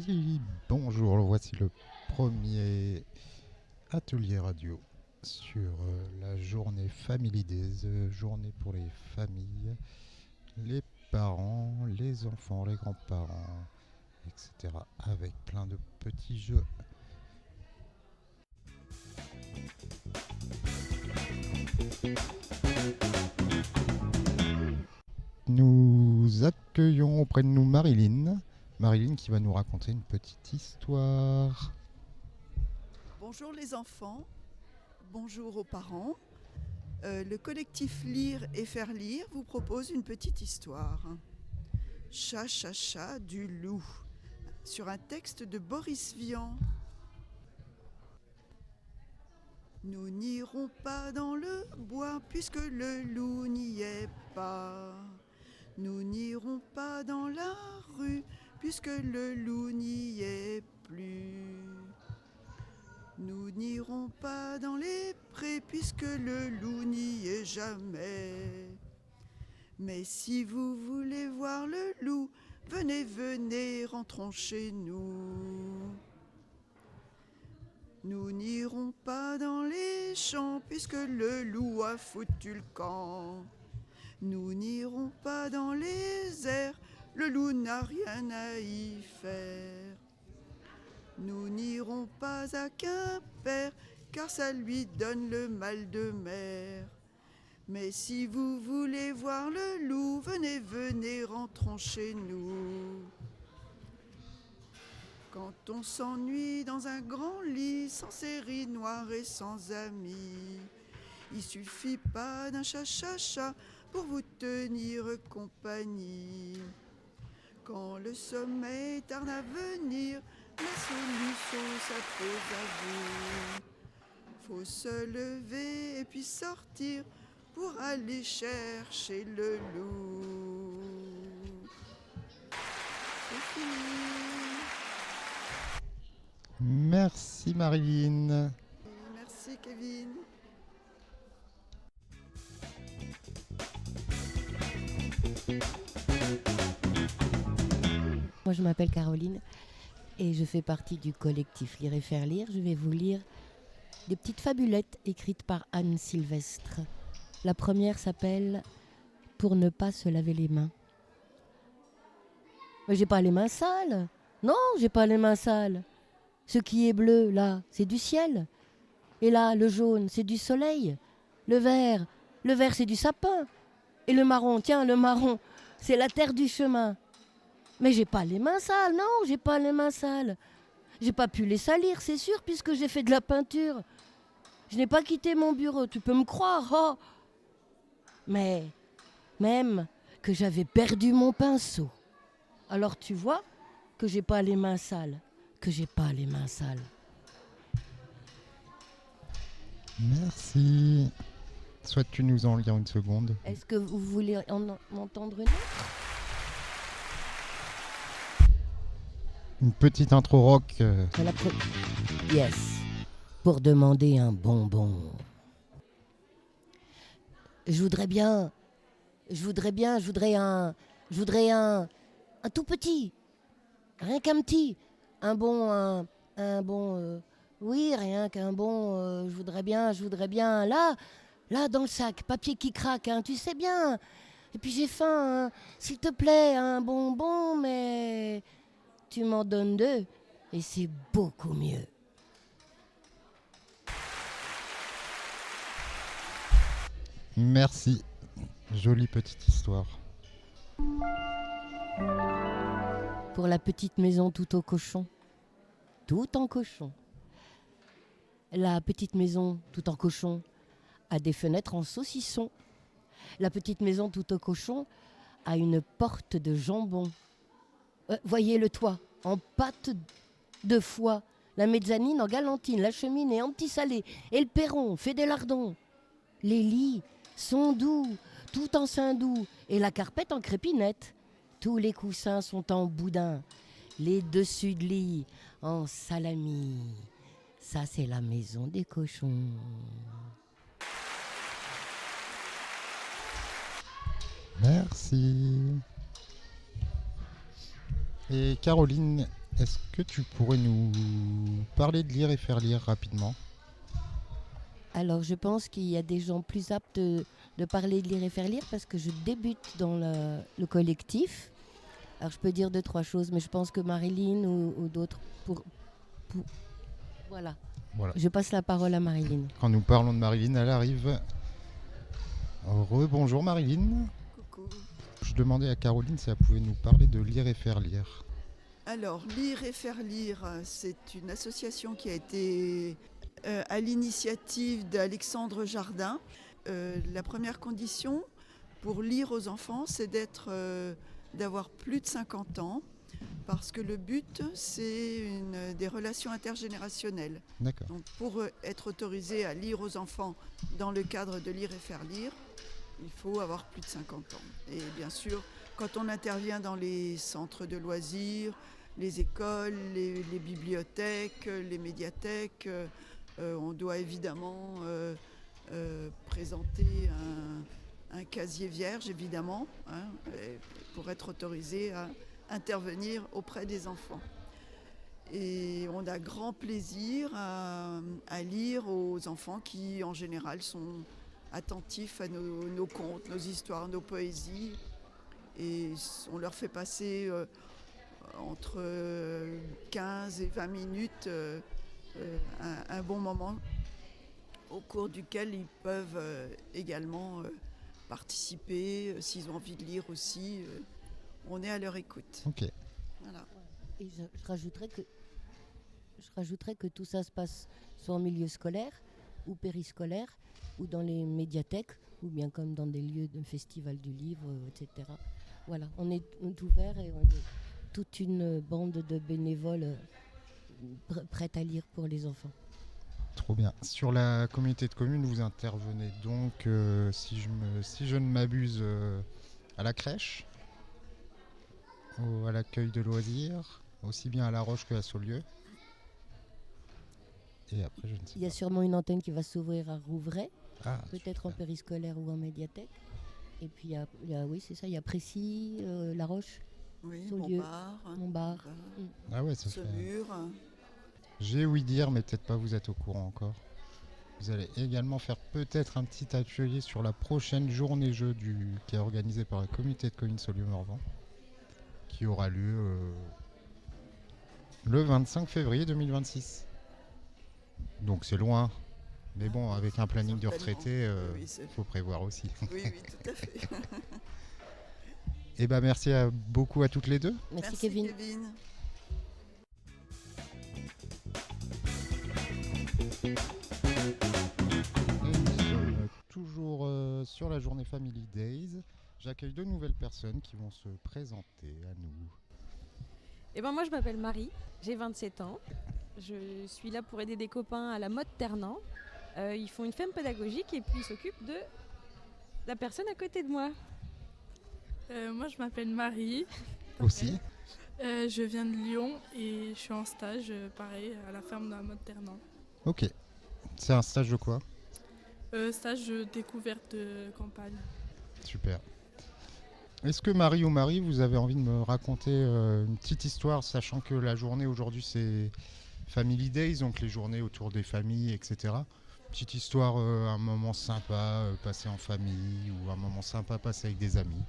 Oui, bonjour, voici le premier atelier radio sur la journée Family Days, journée pour les familles, les parents, les enfants, les grands-parents, etc. avec plein de petits jeux. Nous accueillons auprès de nous Marilyn. Marilyn qui va nous raconter une petite histoire. Bonjour les enfants, bonjour aux parents. Le collectif Lire et Faire Lire vous propose une petite histoire. Chat, chat, chat du loup, sur un texte de Boris Vian. Nous n'irons pas dans le bois puisque le loup n'y est pas. Nous n'irons pas dans la rue puisque le loup n'y est plus. Nous n'irons pas dans les prés puisque le loup n'y est jamais. Mais si vous voulez voir le loup, venez, venez, rentrons chez nous. Nous n'irons pas dans les champs puisque le loup a foutu le camp. Nous n'irons pas dans les airs, le loup n'a rien à y faire. Nous n'irons pas à Quimper, car ça lui donne le mal de mer. Mais si vous voulez voir le loup, venez, venez, rentrons chez nous. Quand on s'ennuie dans un grand lit, sans série noire et sans amis, il suffit pas d'un chat-chat-chat pour vous tenir compagnie. Quand le sommeil tarde à venir, la solution s'impose à vous. Faut se lever et puis sortir pour aller chercher le loup. C'est fini. Merci Marilyn. Merci Kevin. Moi, je m'appelle Caroline et je fais partie du collectif Lire et Faire Lire. Je vais vous lire des petites fabulettes écrites par Anne Sylvestre. La première s'appelle « Pour ne pas se laver les mains ». Mais j'ai pas les mains sales. Non, j'ai pas les mains sales. Ce qui est bleu, là, c'est du ciel. Et là, le jaune, c'est du soleil. Le vert, c'est du sapin. Et le marron, tiens, le marron, c'est la terre du chemin. Mais j'ai pas les mains sales, non, j'ai pas les mains sales. J'ai pas pu les salir, c'est sûr, puisque j'ai fait de la peinture. Je n'ai pas quitté mon bureau, tu peux me croire, oh. Mais même que j'avais perdu mon pinceau. Alors tu vois que j'ai pas les mains sales, que j'ai pas les mains sales. Merci. Souhaites-tu nous en lire une seconde? Est-ce que vous voulez en entendre une autre? Une petite intro rock. Yes. Pour demander un bonbon. Je voudrais un tout petit. Rien qu'un petit. Oui, rien qu'un bon. Je voudrais bien. Là, dans le sac, papier qui craque, hein, tu sais bien. Et puis j'ai faim, hein. S'il te plaît, un bonbon, mais tu m'en donnes 2 et c'est beaucoup mieux. Merci. Jolie petite histoire. Pour la petite maison tout au cochon. Tout en cochon. La petite maison tout en cochon a des fenêtres en saucisson. La petite maison tout au cochon a une porte de jambon. Voyez le toit en pâte de foie. La mezzanine en galantine, la cheminée en petit salé et le perron fait des lardons. Les lits sont doux, tout en saindoux, et la carpette en crépinette. Tous les coussins sont en boudin, les dessus de lit en salami. Ça, c'est la maison des cochons. Merci. Et Caroline, Est-ce que tu pourrais nous parler de lire et faire lire rapidement? Alors, je pense qu'il y a des gens plus aptes de parler de lire et faire lire parce que je débute dans le collectif. Alors, je peux dire 2-3 choses, mais je pense que Marilyn ou d'autres pour- Voilà. Voilà. Je passe la parole à Marilyn. Quand nous parlons de Marilyn, elle arrive. Rebonjour Marilyn. Coucou. Je demandais à Caroline si elle pouvait nous parler de lire et faire lire. Alors, Lire et faire lire, c'est une association qui a été à l'initiative d'Alexandre Jardin. La première condition pour lire aux enfants, c'est d'avoir plus de 50 ans, parce que le but, c'est des relations intergénérationnelles. D'accord. Donc, pour être autorisé à lire aux enfants dans le cadre de Lire et faire lire, il faut avoir plus de 50 ans. Et bien sûr, quand on intervient dans les centres de loisirs, les écoles, les bibliothèques, les médiathèques, on doit évidemment présenter un casier vierge, évidemment, pour être autorisé à intervenir auprès des enfants. Et on a grand plaisir à lire aux enfants qui, en général, sont attentifs à nos contes, nos histoires, nos poésies. Et on leur fait passer entre 15 et 20 minutes un bon moment au cours duquel ils peuvent également participer. S'ils ont envie de lire aussi, on est à leur écoute. Ok. Voilà. Et je rajouterais que tout ça se passe soit en milieu scolaire ou périscolaire ou dans les médiathèques ou bien comme dans des lieux de festival du livre, etc. Voilà, on est ouvert et on est toute une bande de bénévoles prêtes à lire pour les enfants. Trop bien. Sur la communauté de communes, vous intervenez donc, si je ne m'abuse, à la crèche, à l'accueil de loisirs, aussi bien à La Roche qu'à Saulieu. Et après, je ne sais Il y a pas. sûrement une antenne qui va s'ouvrir à Rouvray, Ah, peut-être en super. périscolaire ou en médiathèque. Et puis, oui, c'est ça, il y a Précy, La Roche, Oui, Saulieu, Montbard, Montbard. Ah ouais, ça fait... Saumur. J'ai ouï dire, mais peut-être pas vous êtes au courant encore. Vous allez également faire peut-être un petit atelier sur la prochaine journée jeu qui est organisée par la communauté de communes Saulieu-Morvan, qui aura lieu le 25 février 2026. Donc c'est loin, mais bon, avec un planning de Certainement. retraité, Oui, il faut prévoir aussi. oui, tout à fait. Et ben merci beaucoup à toutes les deux. Merci Kevin. Et nous sommes toujours sur la journée Family Days. J'accueille deux nouvelles personnes qui vont se présenter à nous. Eh ben moi je m'appelle Marie, j'ai 27 ans. Je suis là pour aider des copains à la mode Ternant. Ils font une ferme pédagogique et puis ils s'occupent de la personne à côté de moi. Moi, je m'appelle Marie. Aussi. Je viens de Lyon et je suis en stage, pareil, à la ferme de la mode Ternant. Ok. C'est un stage de quoi? Stage de découverte de campagne. Super. Est-ce que Marie ou Marie, vous avez envie de me raconter une petite histoire, sachant que la journée aujourd'hui c'est Family Days, donc les journées autour des familles, etc. Petite histoire, un moment sympa passé en famille ou un moment sympa passé avec des amis.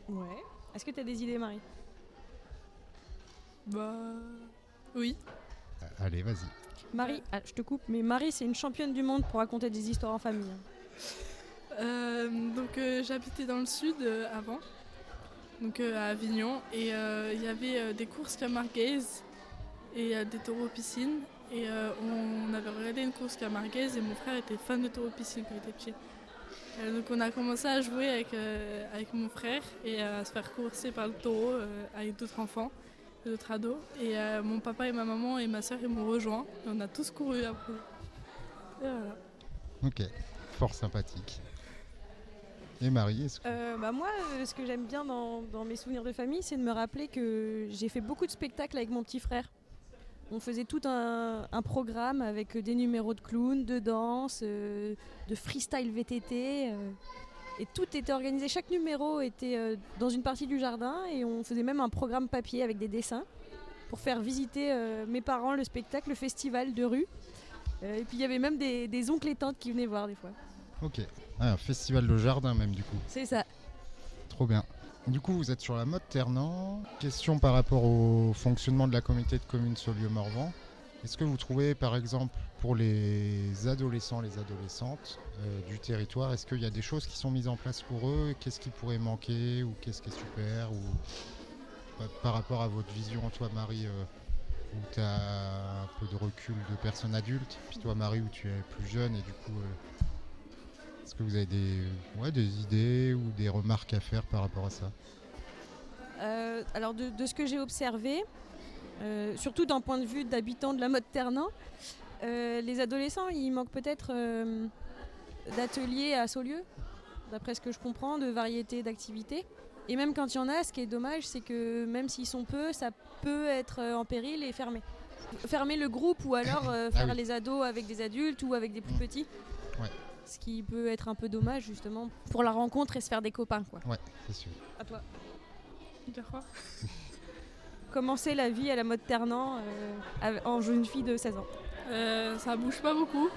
Ouais. Est-ce que tu as des idées, Marie? Bah, oui. Allez, vas-y. Marie, je te coupe, mais Marie c'est une championne du monde pour raconter des histoires en famille. J'habitais dans le sud avant, donc à Avignon, et il y avait des courses camarguaises et des taureaux piscine. Et on avait regardé une course camarguaise et mon frère était fan de taureaux piscine quand il était petit. Donc on a commencé à jouer avec mon frère et à se faire courser par le taureau avec d'autres enfants, d'autres ados. Et mon papa et ma maman et ma soeur ils m'ont rejoint. Et on a tous couru après. Et voilà. Ok, fort sympathique. Et Marie, est-ce que... Moi, ce que j'aime bien dans mes souvenirs de famille, c'est de me rappeler que j'ai fait beaucoup de spectacles avec mon petit frère. On faisait tout un programme avec des numéros de clowns, de danse, de freestyle VTT. Et tout était organisé. Chaque numéro était dans une partie du jardin et on faisait même un programme papier avec des dessins. pour faire visiter mes parents le spectacle, le festival de rue. Et puis il y avait même des oncles et tantes qui venaient voir des fois. Ok. Ah, un festival de jardin même du coup. C'est ça. Trop bien. Du coup, vous êtes sur la mode Ternant. Question par rapport au fonctionnement de la communauté de communes Saulieu-Morvan. Est-ce que vous trouvez, par exemple, pour les adolescents, les adolescentes du territoire, est-ce qu'il y a des choses qui sont mises en place pour eux? Qu'est-ce qui pourrait manquer ou qu'est-ce qui est super ou par rapport à votre vision, toi, Marie, où tu as un peu de recul de personne adulte, puis toi, Marie, où tu es plus jeune et du coup... est-ce que vous avez des idées ou des remarques à faire par rapport à ça? Alors de ce que j'ai observé, surtout d'un point de vue d'habitants de la mode Ternant, les adolescents, il manque peut-être d'ateliers à Saulieu, d'après ce que je comprends, de variété d'activités. Et même quand il y en a, ce qui est dommage, c'est que même s'ils sont peu, ça peut être en péril et fermé. Fermer le groupe ou alors faire les ados avec des adultes ou avec des plus petits. Ouais. Ce qui peut être un peu dommage justement pour la rencontre et se faire des copains, quoi. Ouais, c'est sûr. À toi. D'accord. Commencer la vie à la mode Ternant en jeune fille de 16 ans. Ça bouge pas beaucoup.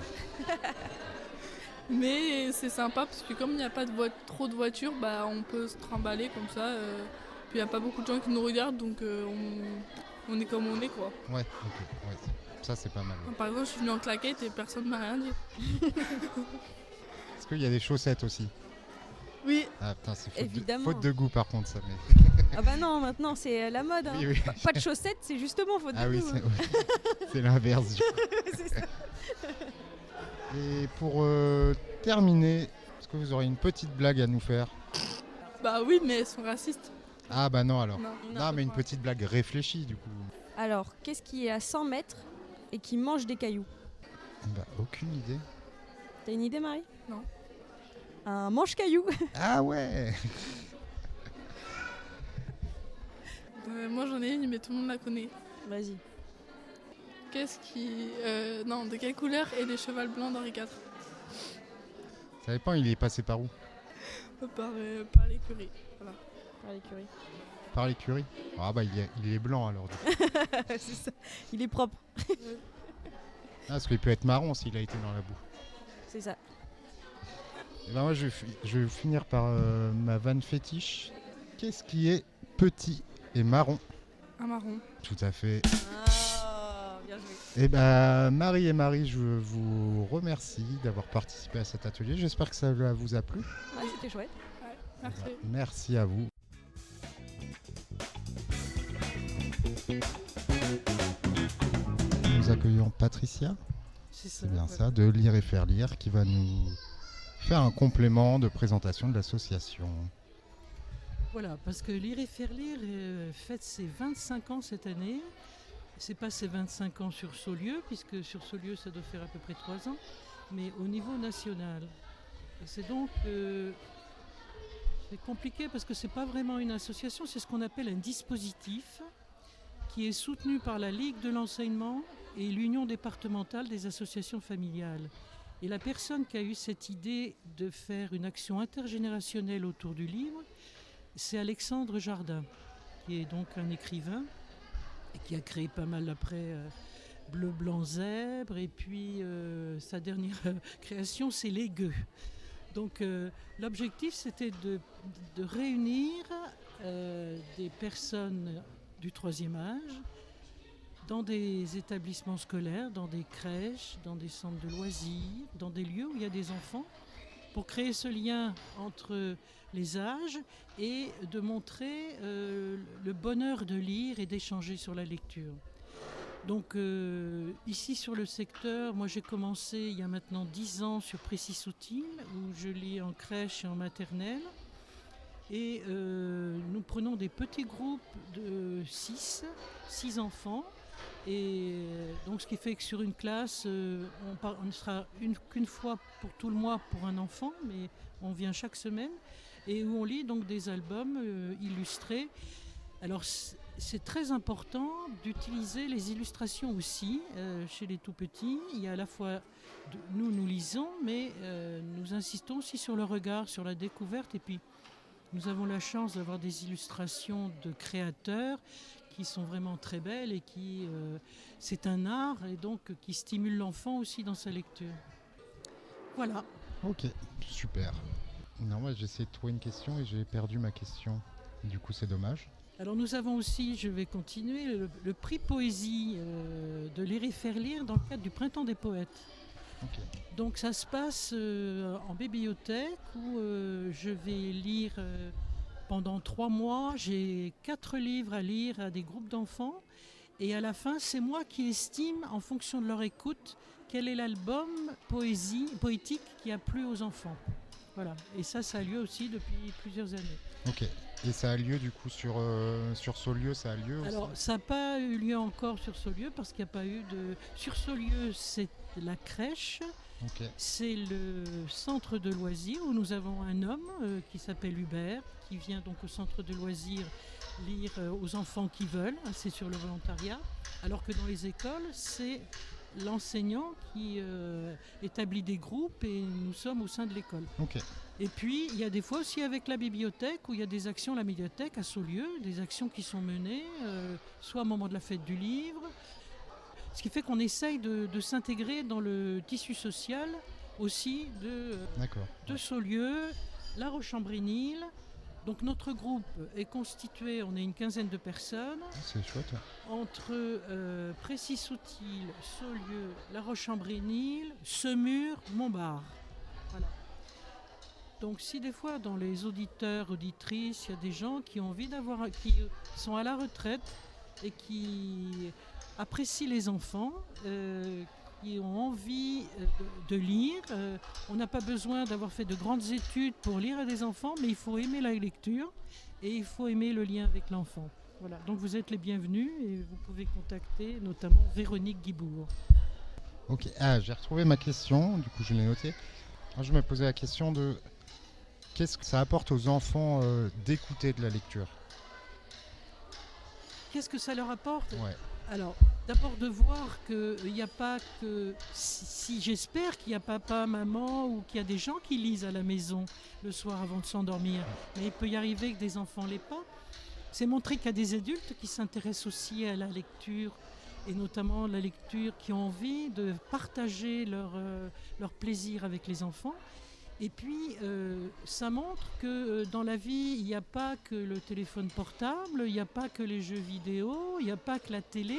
Mais c'est sympa parce que comme il n'y a pas trop de voitures, on peut se trimballer comme ça. Puis il n'y a pas beaucoup de gens qui nous regardent, donc on est comme on est, quoi. Ouais, ok. Ouais. Ça, c'est pas mal. Ouais. Par exemple, je suis venue en claquette et personne ne m'a rien dit. Est-ce qu'il y a des chaussettes aussi? Oui. Ah putain, c'est Évidemment. Faute de goût par contre ça. Mais... Ah bah non, maintenant c'est la mode. Hein. Oui. Pas de chaussettes, c'est justement faute de Ah oui, goût. c'est l'inverse. Du coup. C'est ça. Et pour terminer, est-ce que vous aurez une petite blague à nous faire? Bah oui, mais elles sont racistes. Ah bah non alors. Non. Mais une petite blague réfléchie du coup. Alors, qu'est-ce qui est à 100 mètres et qui mange des cailloux? Bah aucune idée. T'as une idée, Marie? Non. Un mange-cailloux. Ah ouais. Moi j'en ai une, mais tout le monde la connaît. Vas-y. Qu'est-ce qui... de quelle couleur est le cheval blanc d'Henri IV? Ça dépend, il est passé par où? Par l'écurie. Voilà. Par l'écurie. Par l'écurie. Ah bah il est blanc alors. Du coup. C'est ça. Il est propre. Ah, parce qu'il peut être marron s'il a été dans la boue. C'est ça. Et ben moi je vais finir par ma vanne fétiche. Qu'est-ce qui est petit et marron? Un marron. Tout à fait. Ah, bien joué. Et ben Marie et Marie, je vous remercie d'avoir participé à cet atelier. J'espère que ça vous a plu. Ah, c'était chouette. Ouais, merci. Merci à vous. Nous accueillons Patricia, c'est bien ça, de Lire et Faire Lire, qui va nous faire un complément de présentation de l'association. Voilà, parce que Lire et Faire Lire fête ses 25 ans cette année. C'est pas ses 25 ans sur Saulieu, puisque sur Saulieu ça doit faire à peu près 3 ans, mais au niveau national. Et c'est donc c'est compliqué parce que c'est pas vraiment une association, c'est ce qu'on appelle un dispositif qui est soutenu par la Ligue de l'enseignement et l'Union départementale des associations familiales. Et la personne qui a eu cette idée de faire une action intergénérationnelle autour du livre, c'est Alexandre Jardin, qui est donc un écrivain et qui a créé pas mal après Bleu, Blanc, Zèbre. Et puis sa dernière création, c'est Les Gueux. Donc l'objectif, c'était de réunir des personnes du troisième âge dans des établissements scolaires, dans des crèches, dans des centres de loisirs, dans des lieux où il y a des enfants, pour créer ce lien entre les âges et de montrer le bonheur de lire et d'échanger sur la lecture. Donc ici sur le secteur, moi j'ai commencé il y a maintenant 10 ans sur Précy-Soutine, où je lis en crèche et en maternelle. Et nous prenons des petits groupes de 6 enfants. Et donc ce qui fait que sur une classe, on ne sera qu'une fois pour tout le mois pour un enfant, mais on vient chaque semaine, et où on lit donc des albums illustrés. Alors c'est très important d'utiliser les illustrations aussi chez les tout-petits. Il y a à la fois, nous lisons, mais nous insistons aussi sur le regard, sur la découverte. Et puis nous avons la chance d'avoir des illustrations de créateurs qui sont vraiment très belles et qui c'est un art et donc qui stimule l'enfant aussi dans sa lecture. Voilà. Ok, super. Non, moi j'ai essayé de trouver une question et j'ai perdu ma question. Du coup, c'est dommage. Alors nous avons aussi, je vais continuer, le prix poésie de Lire et faire lire dans le cadre du Printemps des poètes. Ok. Donc ça se passe en bibliothèque où je vais lire pendant 3 mois. J'ai 4 livres à lire à des groupes d'enfants. Et à la fin, c'est moi qui estime, en fonction de leur écoute, quel est l'album poétique qui a plu aux enfants. Voilà. Et ça a lieu aussi depuis plusieurs années. Ok. Et ça a lieu du coup sur Saulieu, ça a lieu aussi. Alors ça n'a pas eu lieu encore sur Saulieu parce qu'il n'y a pas eu de... Sur Saulieu, c'est la crèche. Ok. C'est le centre de loisirs où nous avons un homme qui s'appelle Hubert, qui vient donc au centre de loisirs lire aux enfants qui veulent, c'est sur le volontariat, alors que dans les écoles, c'est l'enseignant qui établit des groupes et nous sommes au sein de l'école. Ok. Et puis, il y a des fois aussi avec la bibliothèque, où il y a des actions à la médiathèque à Saulieu, des actions qui sont menées, soit au moment de la fête du livre, ce qui fait qu'on essaye de s'intégrer dans le tissu social aussi de Saulieu, La Roche-en-Brie-Nil. Donc notre groupe est constitué, on est une quinzaine de personnes. C'est chouette. Entre Précy-Soutil, Saulieu, La Roche-en-Brie-Nil, Semur, Montbard. Voilà. Donc si des fois dans les auditeurs, auditrices, il y a des gens qui ont envie qui sont à la retraite et qui apprécient les enfants, qui ont envie de lire. On n'a pas besoin d'avoir fait de grandes études pour lire à des enfants, mais il faut aimer la lecture et il faut aimer le lien avec l'enfant. Voilà. Donc vous êtes les bienvenus et vous pouvez contacter notamment Véronique Guibourg. Ok, j'ai retrouvé ma question, du coup je l'ai notée. Moi, je me posais la question de qu'est-ce que ça apporte aux enfants d'écouter de la lecture ? Qu'est-ce que ça leur apporte ? Ouais. Alors, d'abord de voir qu'il n'y a pas que... Si j'espère qu'il y a papa, maman ou qu'il y a des gens qui lisent à la maison le soir avant de s'endormir. Mais il peut y arriver que des enfants ne l'aient pas. C'est montrer qu'il y a des adultes qui s'intéressent aussi à la lecture et notamment la lecture, qui ont envie de partager leur plaisir avec les enfants. Et puis, ça montre que dans la vie, il n'y a pas que le téléphone portable, il n'y a pas que les jeux vidéo, il n'y a pas que la télé.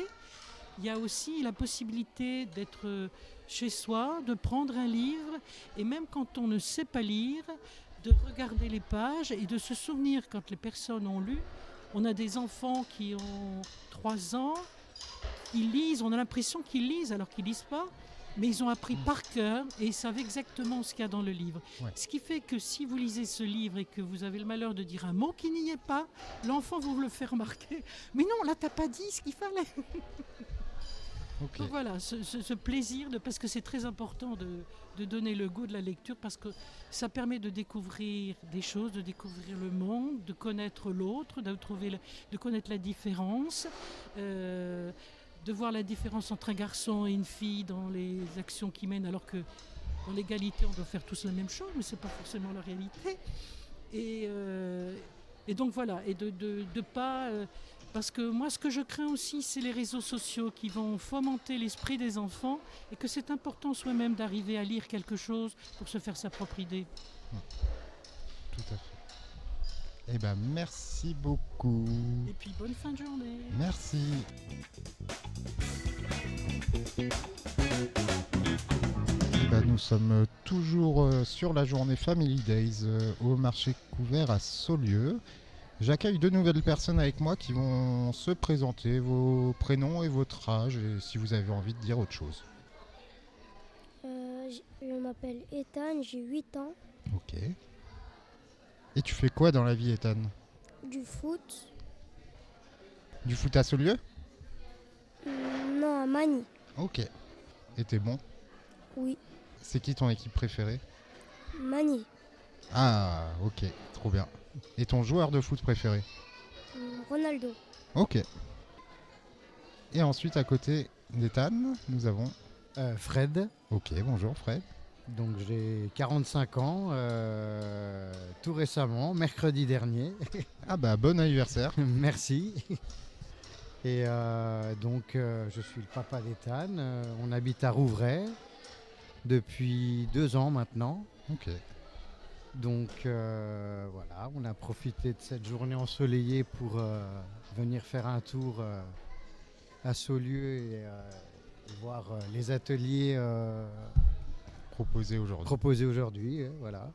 Il y a aussi la possibilité d'être chez soi, de prendre un livre, et même quand on ne sait pas lire, de regarder les pages et de se souvenir quand les personnes ont lu. On a des enfants qui ont 3 ans, qui lisent, on a l'impression qu'ils lisent alors qu'ils ne lisent pas. Mais ils ont appris par cœur et ils savent exactement ce qu'il y a dans le livre. Ouais. Ce qui fait que si vous lisez ce livre et que vous avez le malheur de dire un mot qui n'y est pas, l'enfant vous le fait remarquer. Mais non, là, t'as pas dit ce qu'il fallait. Okay. Donc voilà, ce plaisir, parce que c'est très important de donner le goût de la lecture, parce que ça permet de découvrir des choses, de découvrir le monde, de connaître l'autre, de connaître la différence. De voir la différence entre un garçon et une fille dans les actions qu'ils mènent, alors que dans l'égalité, on doit faire tous la même chose, mais ce n'est pas forcément la réalité. Et donc voilà, et de pas... parce que moi, ce que je crains aussi, c'est les réseaux sociaux qui vont fomenter l'esprit des enfants, et que c'est important soi-même d'arriver à lire quelque chose pour se faire sa propre idée. Tout à fait. Eh ben, merci beaucoup. Et puis, bonne fin de journée. Merci. Eh ben, nous sommes toujours sur la journée Family Days au marché couvert à Saulieu. J'accueille 2 nouvelles personnes avec moi qui vont se présenter, vos prénoms et votre âge, et si vous avez envie de dire autre chose. Je m'appelle Ethan, j'ai 8 ans. Ok. Et tu fais quoi dans la vie, Ethan ? Du foot. Du foot à Saulieu ? Non, à Magny. Ok. Et t'es bon ? Oui. C'est qui ton équipe préférée ? Magny. Ah, ok, trop bien. Et ton joueur de foot préféré ? Ronaldo. Ok. Et ensuite, à côté d'Ethan, nous avons... Fred. Ok, bonjour Fred. Donc j'ai 45 ans, tout récemment, mercredi dernier. Ah bah bon anniversaire. Merci. Et donc, je suis le papa d'Ethan. On habite à Rouvray depuis 2 ans maintenant. Ok. Donc voilà, on a profité de cette journée ensoleillée pour venir faire un tour à Saulieu et voir les ateliers Proposé aujourd'hui. proposés aujourd'hui. Voilà.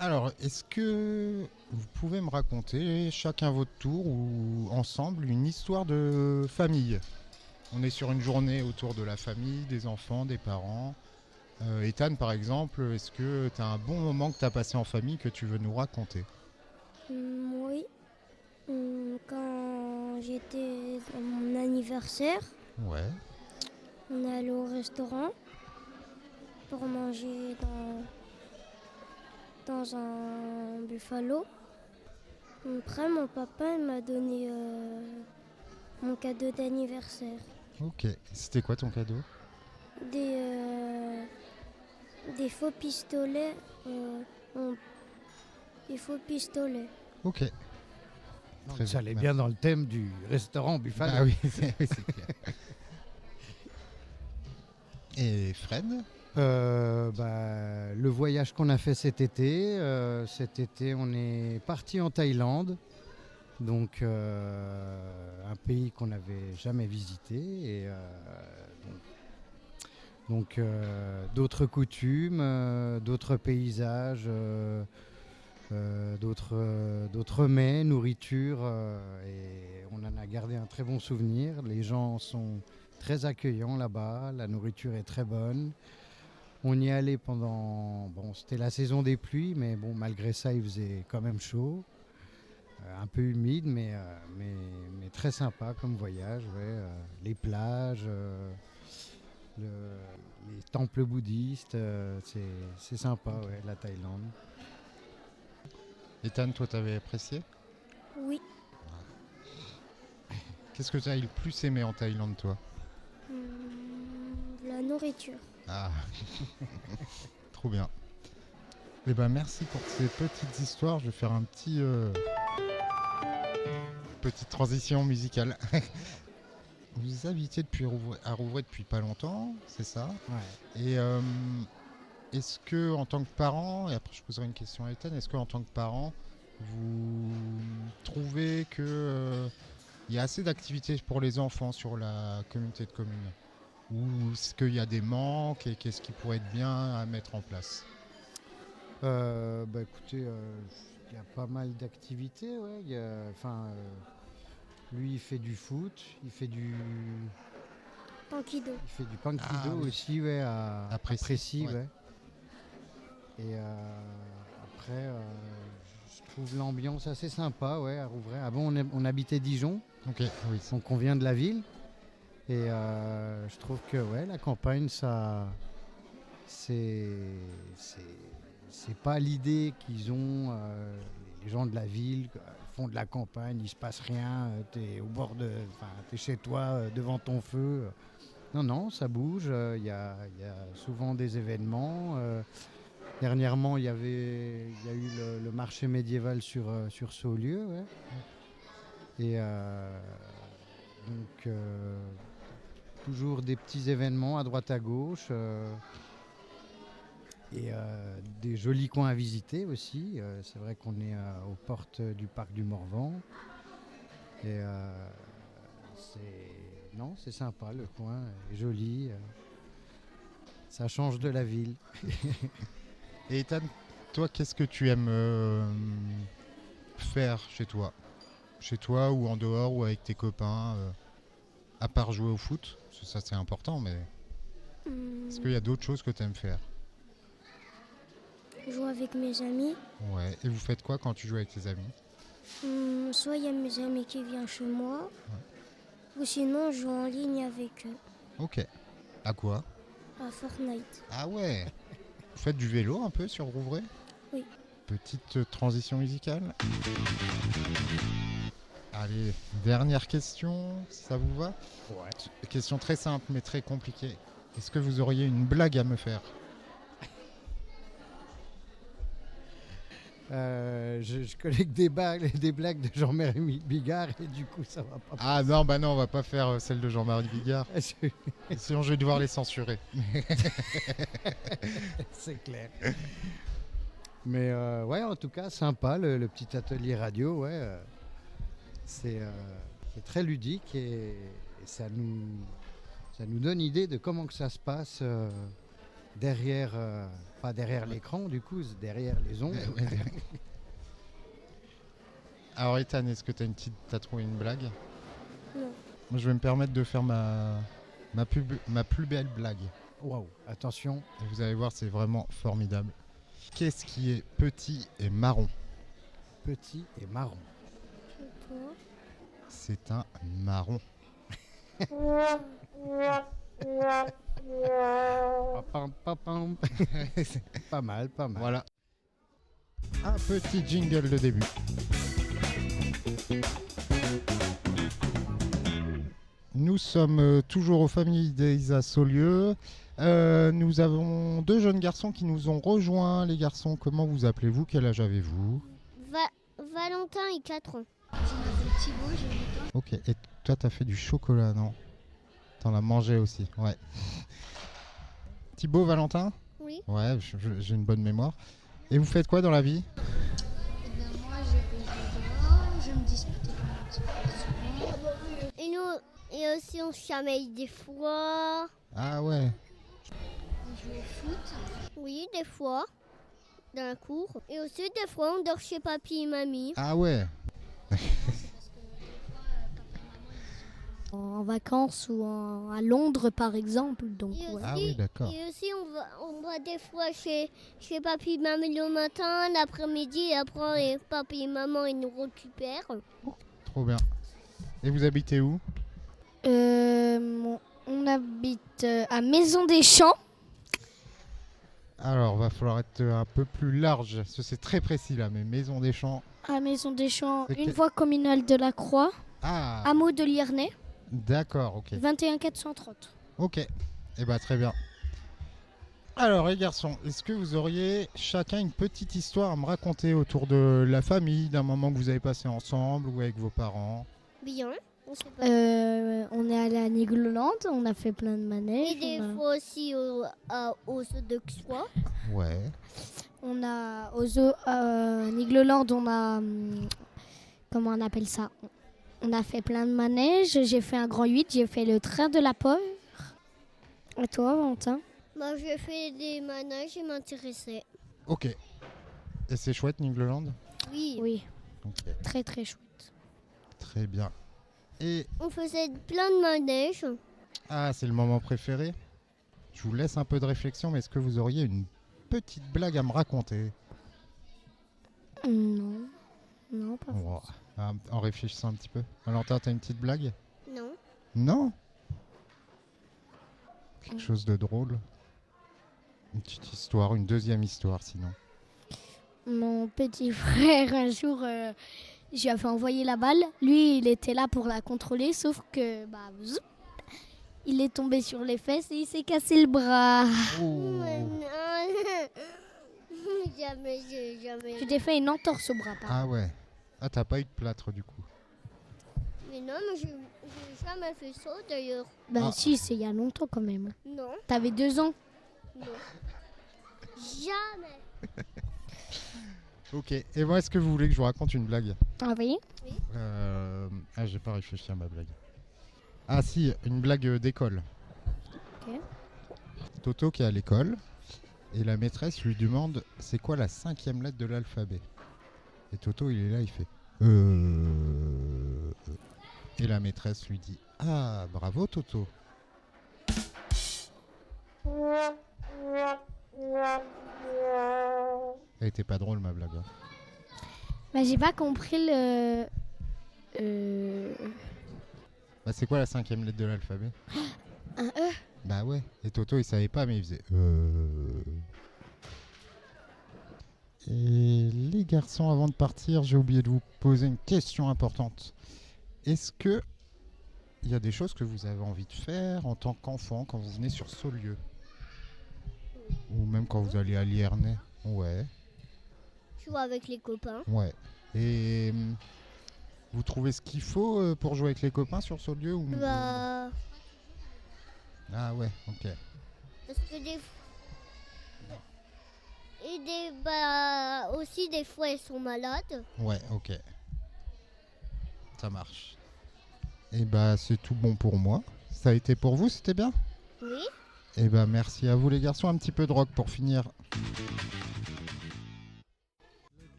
Alors, est-ce que vous pouvez me raconter, chacun votre tour ou ensemble, une histoire de famille? On est sur une journée autour de la famille, des enfants, des parents. Ethan, par exemple, est-ce que tu as un bon moment que tu as passé en famille que tu veux nous raconter? Oui. Quand j'étais dans mon anniversaire, Ouais. on est allé au restaurant pour manger dans un buffalo. Après, mon papa il m'a donné mon cadeau d'anniversaire. Ok. C'était quoi ton cadeau? Des faux pistolets. Des faux pistolets. Ok. Donc, Très ça bien, allait merci. bien dans le thème du restaurant Buffalo. Ah oui, c'est clair. Et Fred? Le voyage qu'on a fait cet été, on est parti en Thaïlande, donc un pays qu'on n'avait jamais visité, et donc d'autres coutumes, d'autres paysages, d'autres mets, nourriture, et on en a gardé un très bon souvenir. Les gens sont très accueillants là-bas, la nourriture est très bonne. On y est allé c'était la saison des pluies, mais bon, malgré ça, il faisait quand même chaud. Un peu humide, mais très sympa comme voyage. Ouais. Les plages, les temples bouddhistes, c'est sympa, ouais, la Thaïlande. Ethan, toi, t'avais apprécié? Oui. Qu'est-ce que tu as le plus aimé en Thaïlande, toi? La nourriture. Ah, trop bien. Eh ben, merci pour ces petites histoires. Je vais faire un petite transition musicale. Vous habitez à Rouvray depuis pas longtemps, c'est ça? Ouais. Et est-ce que, en tant que parent, et après je poserai une question à Ethan, est-ce que en tant que parent, vous trouvez que il y a assez d'activités pour les enfants sur la communauté de communes? Ou est-ce qu'il y a des manques et qu'est-ce qui pourrait être bien à mettre en place? Écoutez, il y a pas mal d'activités. Ouais. Lui, il fait du foot, il fait du Pankido. pankido Ah, oui. aussi, ouais, à Précy, ouais. ouais. Et après, je trouve l'ambiance assez sympa, ouais, à Rouvray. Avant, on habitait Dijon, Ok, oui. donc on vient de la ville. Et je trouve que ouais, la campagne, ça, c'est pas l'idée qu'ils ont, les gens de la ville font de la campagne, il se passe rien, t'es t'es chez toi devant ton feu. Non, ça bouge, il y a souvent des événements. Dernièrement, il y a eu le marché médiéval sur Saulieu, ouais. Et donc toujours des petits événements à droite à gauche et des jolis coins à visiter aussi. C'est vrai qu'on est aux portes du parc du Morvan et c'est sympa, le coin est joli. Ça change de la ville. Et Ethan, toi, qu'est-ce que tu aimes faire chez toi? Chez toi ou en dehors ou avec tes copains, à part jouer au foot? Parce que ça, c'est important, mais est-ce qu'il y a d'autres choses que tu aimes faire? Jouer avec mes amis. Ouais. Et vous faites quoi quand tu joues avec tes amis? Soit il y a mes amis qui viennent chez moi, ou sinon je joue en ligne avec eux, Ok. À quoi? à Fortnite. Ah ouais. Vous faites du vélo un peu sur Rouvray? Oui. Petite transition musicale. Allez, dernière question, si ça vous va? Ouais. Question très simple mais très compliquée. Est-ce que vous auriez une blague à me faire? Je collecte des blagues de Jean-Marie Bigard et du coup ça va pas. Ah non, bah non, on va pas faire celle de Jean-Marie Bigard. Sinon, je vais devoir les censurer. C'est clair. Mais ouais, en tout cas, sympa le petit atelier radio. Ouais, c'est très ludique et ça nous donne idée de comment que ça se passe derrière, pas derrière l'écran du coup, c'est derrière les ondes. Alors Ethan, est-ce que t'as trouvé une blague? Non. Moi, je vais me permettre de faire ma plus belle blague. Waouh, attention. Et vous allez voir, c'est vraiment formidable. Qu'est-ce qui est petit et marron? Petit et marron. C'est un marron. Papam. Pas mal. Voilà. Un petit jingle de début. Nous sommes toujours aux Family Days à Saulieu. Nous avons 2 jeunes garçons qui nous ont rejoints. Les garçons, comment vous appelez-vous? Quel âge avez-vous? Valentin et 4 ans. Je m'appelle Thibaut, j'ai 8 ans. Ok, et toi t'as fait du chocolat, non? T'en as mangé aussi, ouais. Thibaut, Valentin? Oui. Ouais, j'ai une bonne mémoire. Et vous faites quoi dans la vie? Eh bien, moi, je vais dehors, je me dispute avec mon petit frère souvent. Et aussi on se chamaille des fois. Ah ouais. On joue au foot. Oui, des fois. Dans la cour. Et aussi des fois on dort chez papy et mamie. Ah ouais. En vacances ou à Londres, par exemple. Donc, Et ouais. Ah oui, d'accord. Et aussi on va des fois chez papy et mamie le matin, l'après-midi, et après papy et maman ils nous récupèrent. Trop bien. Et vous habitez où? On habite à Maison des Champs. Alors, va falloir être un peu plus large, parce que c'est très précis là, mais Maison des Champs. À Maison des Champs, C'est une quel- voie communale de la Croix, Ah, hameau de Liernay, d'accord, ok. 21 430. Ok, et bah très bien. Alors les garçons, est-ce que vous auriez chacun une petite histoire à me raconter autour de la famille, d'un moment que vous avez passé ensemble ou avec vos parents? Bien. On sait pas. On est allé à Nigloland, on a fait plein de Et manèges. des fois aussi au zoo de Xois. Ouais. On a au zoo Nigloland, on a comment on appelle ça? On a fait plein de manèges. J'ai fait un grand 8, j'ai fait le train de la peur. Et toi, Valentin? Moi j'ai fait des manèges et m'intéressais. Ok. Et c'est chouette, Nigloland? Oui. Oui, Ok, très très chouette. très bien. Et On faisait plein de manèges. ah, c'est le moment préféré. Je vous laisse un peu de réflexion, mais est-ce que vous auriez une petite blague à me raconter? Non, non, pas Oh, en réfléchissant un petit peu. Valentin, t'as une petite blague? Non. Non? Quelque chose de drôle? Une petite histoire, une deuxième histoire sinon. Mon petit frère, un jour, je lui ai fait envoyer la balle. Lui, il était là pour la contrôler, sauf que zoup, il est tombé sur les fesses et il s'est cassé le bras. Jamais. Je t'ai fait une entorse au bras, pardon. Ah ouais. Ah, t'as pas eu de plâtre du coup. Mais non, mais j'ai jamais fait ça d'ailleurs. Si, c'est il y a longtemps quand même. Non. T'avais 2 ans. Non. Jamais. Ok. Et moi, est-ce que vous voulez que je vous raconte une blague? Ah oui? Ah, j'ai pas réfléchi à ma blague. Ah si, une blague d'école. Ok. Toto qui est à l'école et la maîtresse lui demande c'est quoi la 5e lettre de l'alphabet. Et Toto il est là, il fait Et la maîtresse lui dit ah bravo Toto. Elle était pas drôle ma blague. Hein. J'ai pas compris le. Bah c'est quoi la 5e lettre de l'alphabet? Un E. Bah ouais. Et Toto il savait pas mais il faisait Et les garçons, avant de partir, j'ai oublié de vous poser une question importante. Est-ce que il y a des choses que vous avez envie de faire en tant qu'enfant quand vous venez sur Saulieu? Ou même quand vous allez à Liernay? Ouais. Jouer avec les copains. Ouais. Et vous trouvez ce qu'il faut pour jouer avec les copains sur ce lieu ou... Bah, Ah ouais, ok. parce que bah, aussi des fois ils sont malades. Ouais, ok. Ça marche. Et bah c'est tout bon pour moi. Ça a été pour vous, c'était bien? Oui. Et bah merci à vous les garçons. Un petit peu de rock pour finir.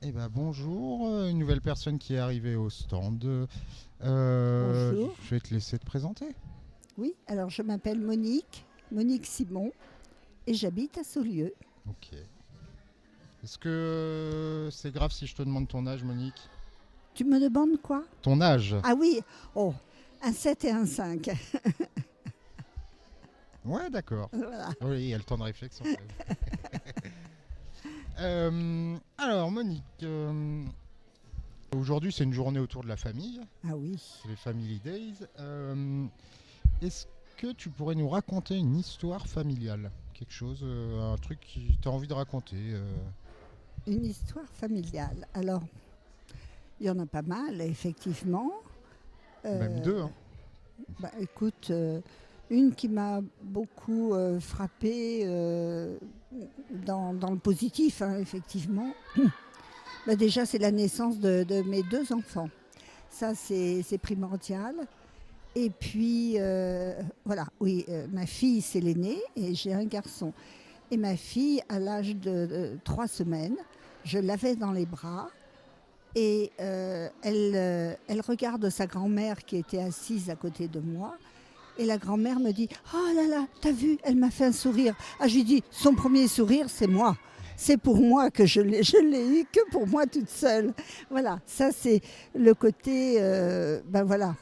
Eh ben bonjour, une nouvelle personne qui est arrivée au stand. Bonjour. Je vais te laisser te présenter. Oui, alors je m'appelle Monique Simon, et j'habite à Saulieu. Ok. Est-ce que c'est grave si je te demande ton âge, Monique? Tu me demandes quoi? Ton âge? Ah oui, oh, un 7 et un 5. Ouais, d'accord. Voilà. Oui, il y a le temps de réflexion. Alors, Monique, aujourd'hui c'est une journée autour de la famille. Ah oui. C'est les Family Days. Est-ce que tu pourrais nous raconter une histoire familiale? Quelque chose, un truc que tu as envie de raconter Une histoire familiale. Alors, il y en a pas mal, effectivement. Même deux, hein. Bah, écoute, une qui m'a beaucoup frappée dans le positif, hein, effectivement. Bah, déjà, c'est la naissance de mes 2 enfants. Ça, c'est primordial. Et puis, voilà, oui, ma fille, c'est l'aînée et j'ai un garçon. Et ma fille, à l'âge de 3 semaines, je l'avais dans les bras et elle regarde sa grand-mère qui était assise à côté de moi. Et la grand-mère me dit « Oh là là, t'as vu, elle m'a fait un sourire. » Ah, j'ai dit « Son premier sourire, c'est moi. C'est pour moi que je l'ai eu, que pour moi toute seule. » Voilà, ça c'est le côté, ben voilà,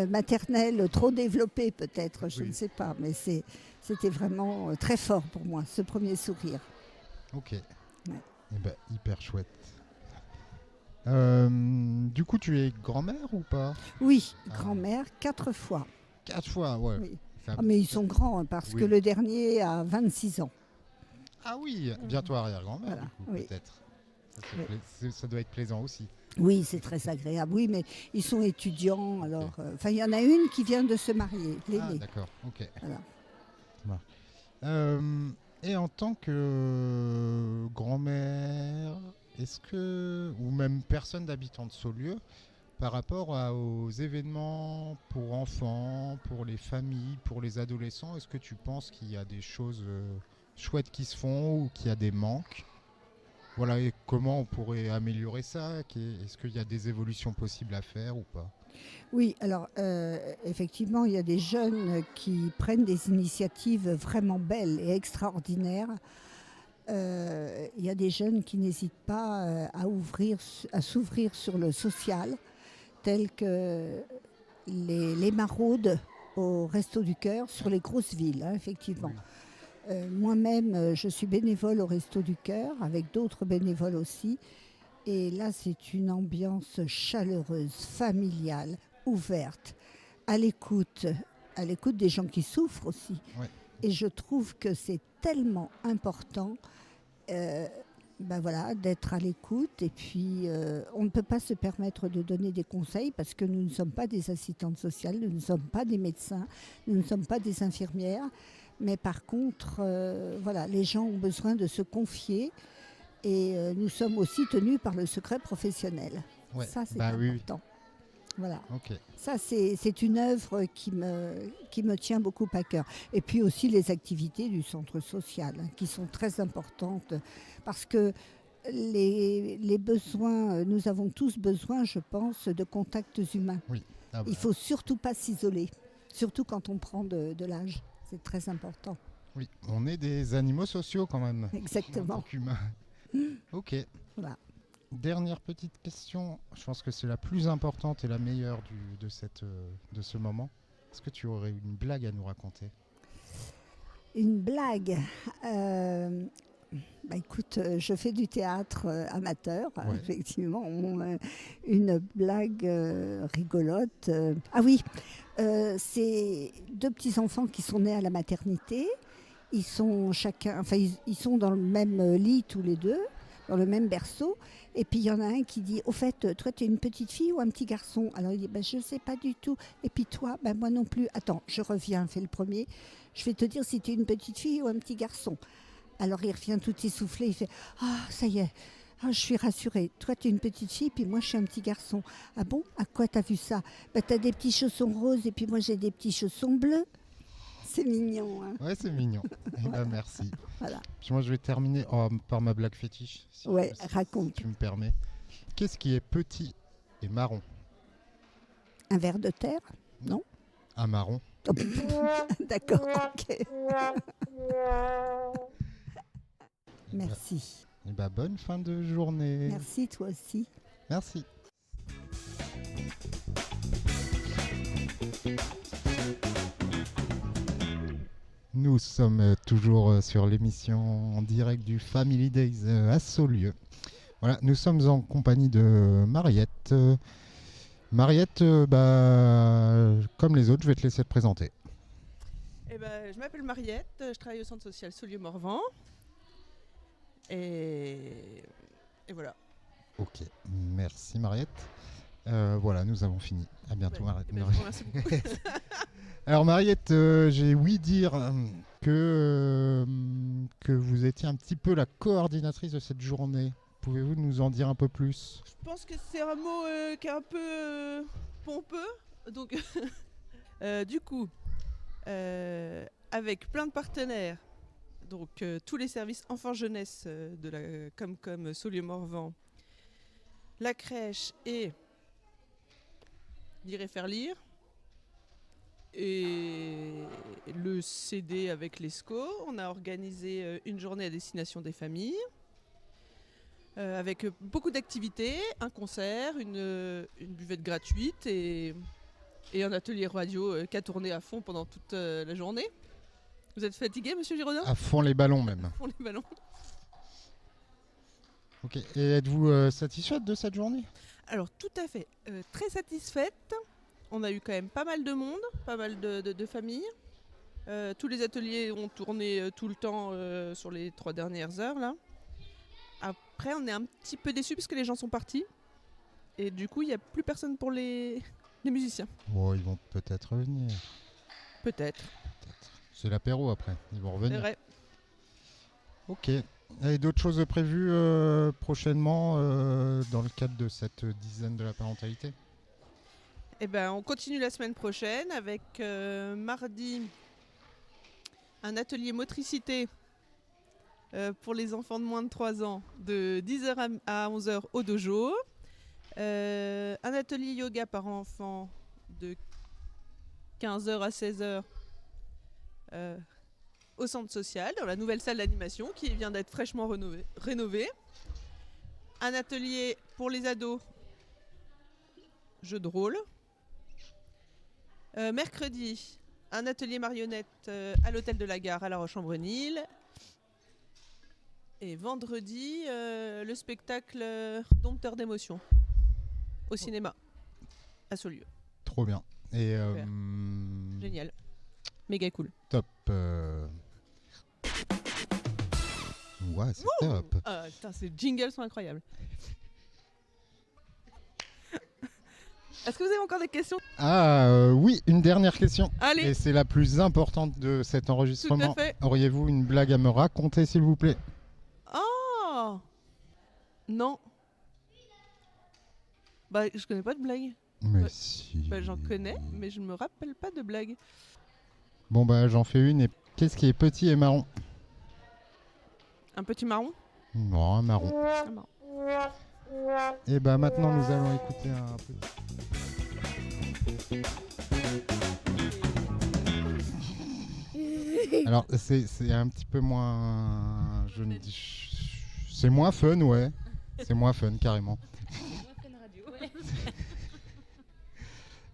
maternel, trop développé peut-être, je ne sais pas. Mais c'était vraiment très fort pour moi, ce premier sourire. Ok. Ouais. Eh ben, hyper chouette. Du coup, tu es grand-mère ou pas? Oui, grand-mère, 4 fois. 4 fois, ouais. Oui. Ça- Ah, mais ils sont grands hein, parce Oui. que le dernier a 26 ans. Ah oui, bientôt arrière-grand-mère, Voilà, du coup, oui. peut-être. Oui. Ça doit être plaisant aussi. Oui, c'est très agréable. Oui, mais ils sont étudiants. Alors, il y en a une qui vient de se marier, Ah, l'aînée. d'accord, ok. Voilà. Ça marche. Et en tant que grand-mère, est-ce que, ou même personne d'habitant de Saulieu, par rapport aux événements pour enfants, pour les familles, pour les adolescents, est-ce que tu penses qu'il y a des choses chouettes qui se font ou qu'il y a des manques? Voilà, et comment on pourrait améliorer ça? Est-ce qu'il y a des évolutions possibles à faire ou pas? Oui, alors effectivement, il y a des jeunes qui prennent des initiatives vraiment belles et extraordinaires. Il y a des jeunes qui n'hésitent pas à s'ouvrir sur le social, tels que les maraudes au Resto du Cœur sur les grosses villes, hein, effectivement. Moi-même, je suis bénévole au Resto du Cœur, avec d'autres bénévoles aussi. Et là, c'est une ambiance chaleureuse, familiale, ouverte, à l'écoute des gens qui souffrent aussi. Ouais. Et je trouve que c'est tellement important voilà, d'être à l'écoute. Et puis, on ne peut pas se permettre de donner des conseils parce que nous ne sommes pas des assistantes sociales, nous ne sommes pas des médecins, nous ne sommes pas des infirmières. Mais par contre, voilà, les gens ont besoin de se confier. Et nous sommes aussi tenus par le secret professionnel. Ouais. Ça, c'est Bah, oui. important. Voilà. Ok. Ça, c'est une œuvre qui me tient beaucoup à cœur. Et puis aussi les activités du centre social, hein, qui sont très importantes. Parce que les besoins, nous avons tous besoin, je pense, de contacts humains. Oui. Ah bah, Il ne faut surtout pas s'isoler, surtout quand on prend de l'âge. C'est très important. oui, on est des animaux sociaux quand même. Exactement. En tant qu'humains. Ok. Voilà. Dernière petite question, je pense que c'est la plus importante et la meilleure de ce moment. Est-ce que tu aurais une blague à nous raconter? Une blague. Écoute, je fais du théâtre amateur, Ouais. effectivement. Une blague rigolote. Ah oui, c'est 2 petits-enfants qui sont nés à la maternité. Ils sont ils sont dans le même lit tous les deux, dans le même berceau. Et puis il y en a un qui dit, au fait, toi tu es une petite fille ou un petit garçon? Alors il dit, je ne sais pas du tout. Et puis toi, moi non plus. Attends, je reviens, fais le premier. Je vais te dire si tu es une petite fille ou un petit garçon. Alors il revient tout essoufflé, il fait, ça y est, je suis rassurée. Toi tu es une petite fille, puis moi je suis un petit garçon. Ah bon? À quoi t'as vu ça? T'as des petits chaussons roses et puis moi j'ai des petits chaussons bleus. C'est mignon, hein. Ouais, c'est mignon. Eh ben, merci. Voilà. Puis moi, je vais terminer par ma blague fétiche. Si Raconte. tu me permets. Qu'est-ce qui est petit et marron? Un ver de terre? Non? Un marron. D'accord, ok. Merci. Eh ben, bonne fin de journée. Merci, toi aussi. Merci. Nous sommes toujours sur l'émission en direct du Family Days à Saulieu. Voilà, nous sommes en compagnie de Mariette. Mariette, comme les autres, je vais te laisser te présenter. Je m'appelle Mariette, je travaille au centre social Saulieu-Morvan. Et voilà. Ok, merci Mariette. Voilà, nous avons fini. À bientôt Mariette. Je vous remercie beaucoup. Alors Mariette, j'ai ouï dire que vous étiez un petit peu la coordinatrice de cette journée. Pouvez-vous nous en dire un peu plus? Je pense que c'est un mot qui est un peu pompeux. Donc, du coup, avec plein de partenaires, donc tous les services enfants-jeunesse de la Comcom Saulieu-Morvan, la crèche et Lire et faire lire, et le CD avec l'ESCO, on a organisé une journée à destination des familles. Avec beaucoup d'activités, un concert, une buvette gratuite et un atelier radio qui a tourné à fond pendant toute la journée. Vous êtes fatigué, monsieur Giraudin? À fond les ballons même. À fond les ballons. Ok, et êtes-vous satisfaite de cette journée? Alors tout à fait, très satisfaite. On a eu quand même pas mal de monde, pas mal de familles. Tous les ateliers ont tourné tout le temps sur les 3 dernières heures là. Après, on est un petit peu déçus parce que les gens sont partis. Et du coup, il n'y a plus personne pour les musiciens. Bon, ils vont peut-être revenir. Peut-être. C'est l'apéro après, ils vont revenir. C'est vrai. Ok. Et d'autres choses prévues prochainement dans le cadre de cette dizaine de la parentalité? On continue la semaine prochaine avec mardi un atelier motricité pour les enfants de moins de 3 ans de 10h à 11h au dojo. Un atelier yoga par enfant de 15h à 16h au centre social, dans la nouvelle salle d'animation qui vient d'être fraîchement rénovée. Un atelier pour les ados, jeux de rôle. Mercredi, un atelier marionnette à l'hôtel de la Gare à La Roche-en-Brenil. Et vendredi, le spectacle Dompteur d'émotions au cinéma à Saulieu. Trop bien. Et génial. Méga cool. Top. Ouais, c'est top. Ah, putain, ces jingles sont incroyables. Est-ce que vous avez encore des questions? Oui, une dernière question. Allez. Et c'est la plus importante de cet enregistrement. Tout à fait. Auriez-vous une blague à me raconter, s'il vous plaît? Oh non. Je connais pas de blague. Mais si. J'en connais, mais je me rappelle pas de blague. Bon j'en fais une. Et qu'est-ce qui est petit et marron? Un petit marron? Non, un marron. Un marron. Et maintenant nous allons écouter un peu. Alors c'est un petit peu moins. C'est moins fun, ouais. C'est moins fun carrément.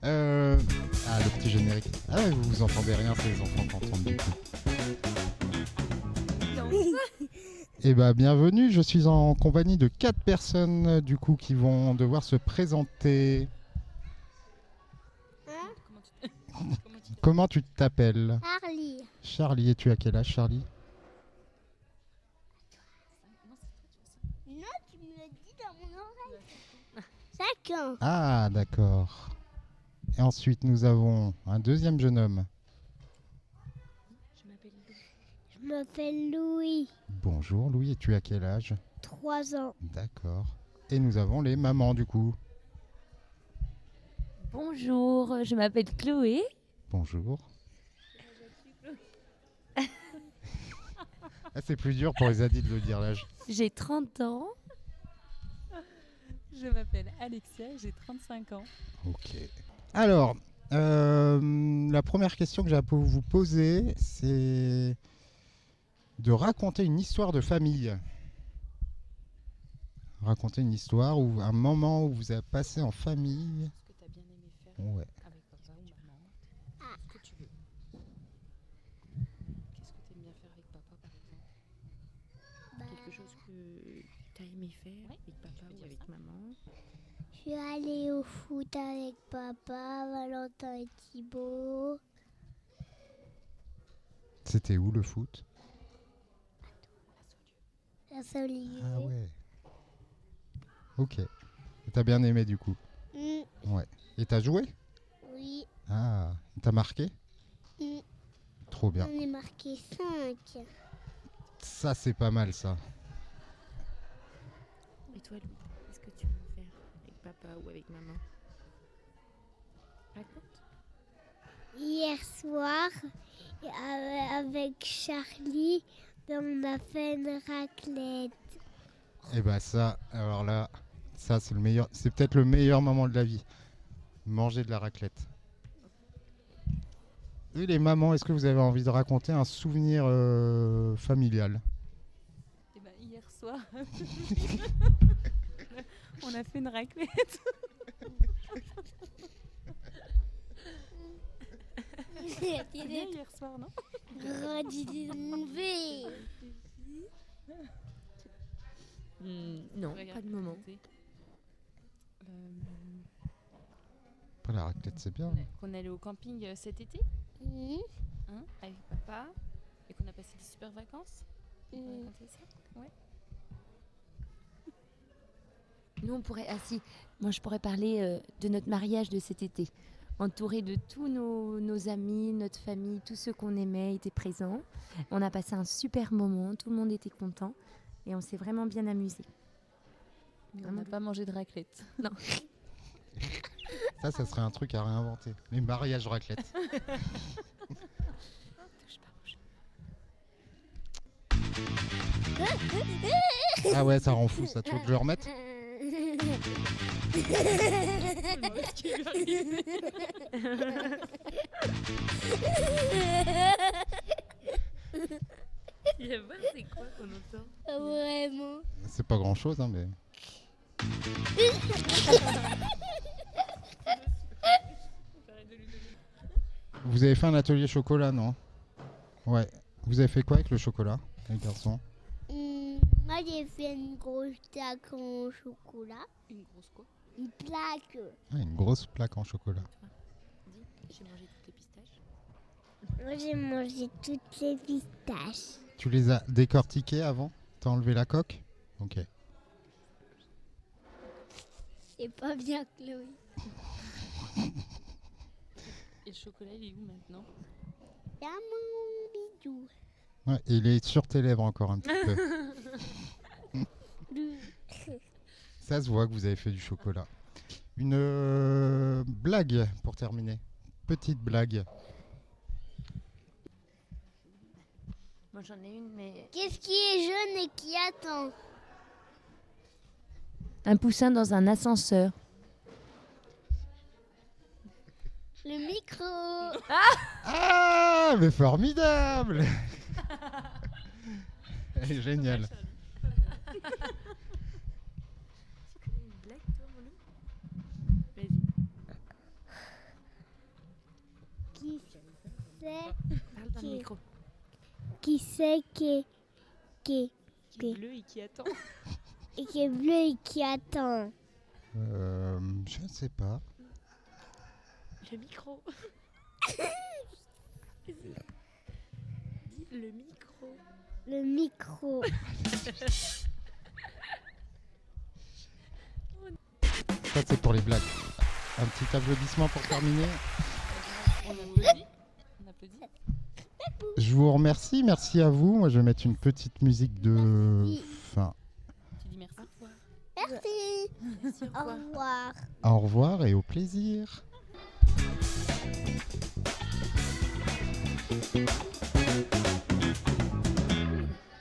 Le petit générique. Ah ouais, vous entendez rien, c'est les enfants qui entendent du coup. Eh ben, bienvenue, je suis en compagnie de 4 personnes du coup qui vont devoir se présenter. Comment tu t'appelles? Charlie. Charlie, et tu as quel âge, Charlie? Non, tu me l'as dit dans mon oreille. 5 ans. Ah, d'accord. Et ensuite, nous avons un deuxième jeune homme. Je m'appelle Louis. Bonjour Louis, et tu as quel âge? 3 ans. D'accord. Et nous avons les mamans du coup. Bonjour, je m'appelle Chloé. Bonjour. Ah, c'est plus dur pour les adultes de le dire l'âge. J'ai 30 ans. Je m'appelle Alexia, j'ai 35 ans. Ok. Alors, la première question que j'ai à vous poser, c'est de raconter une histoire de famille. Raconter une histoire ou un moment où vous avez passé en famille. Ce que tu as bien aimé faire Ouais. avec papa ou maman. Ce que tu veux. Qu'est-ce que tu aimes bien faire avec papa par exemple? Quelque chose que tu as aimé faire avec papa ou avec maman? Je suis allée au foot avec papa, Valentin et Thibaut. C'était où le foot? La Solier. Ah ouais. Ok. Et t'as bien aimé du coup? Ouais. Et t'as joué? Oui. Ah, t'as marqué? Trop bien. On est marqué 5. Ça, c'est pas mal ça. Et toi, Louis, qu'est-ce que tu aimes faire avec papa ou avec maman? Raconte. Hier soir, avec Charlie, on a fait une raclette. Et bah ça, alors là, ça c'est le meilleur, c'est peut-être le meilleur moment de la vie. Manger de la raclette. Et les mamans, est-ce que vous avez envie de raconter un souvenir familial? Et ben, hier soir, on a fait une raclette. C'était bien hier soir, non? Non, pas de moment. Pas la raclette, c'est bien. Qu'on est allé au camping cet été, hein, avec papa, et qu'on a passé des super vacances. On peut raconter ça? Ouais. Nous, on pourrait. Ah si, moi je pourrais parler de notre mariage de cet été. Entouré de tous nos amis, notre famille, tous ceux qu'on aimait étaient présents. On a passé un super moment, tout le monde était content et on s'est vraiment bien amusé. On n'a pas mangé de raclette. Non. Ça serait un truc à réinventer. Les mariages raclette. Ah ouais, ça rend fou ça. Tu veux que je le remette? C'est quoi qu'on entend? Vraiment. C'est pas grand chose, hein, mais. Vous avez fait un atelier chocolat, non? Ouais. Vous avez fait quoi avec le chocolat, les garçons? Moi, j'ai fait une grosse plaque en chocolat. Une grosse quoi? Une plaque. Ah, une grosse plaque en chocolat. J'ai mangé toutes les pistaches. Moi, j'ai mangé toutes les pistaches. Tu les as décortiquées avant? T'as enlevé la coque? Ok. C'est pas bien, Chloé. Et le chocolat, il est où maintenant? Dans mon bidou. Ouais, et il est sur tes lèvres encore un petit peu. Ça se voit que vous avez fait du chocolat. Une blague pour terminer. Petite blague. Moi j'en ai une, mais. Qu'est-ce qui est jaune et qui attend? Un poussin dans un ascenseur. Le micro. Ah, mais formidable! Elle est géniale. Qui c'est qui Qui est bleu et qui attend. Et qui est bleu et qui attend. Je ne sais pas. Le micro. Dis le micro. Le micro. Ça, c'est pour les blagues. Un petit applaudissement pour terminer. On applaudit. On applaudit. Je vous remercie. Merci à vous. Moi, je vais mettre une petite musique de fin. Tu dis merci. Au revoir. Merci. Merci, au Au revoir. revoir. Au revoir et au plaisir.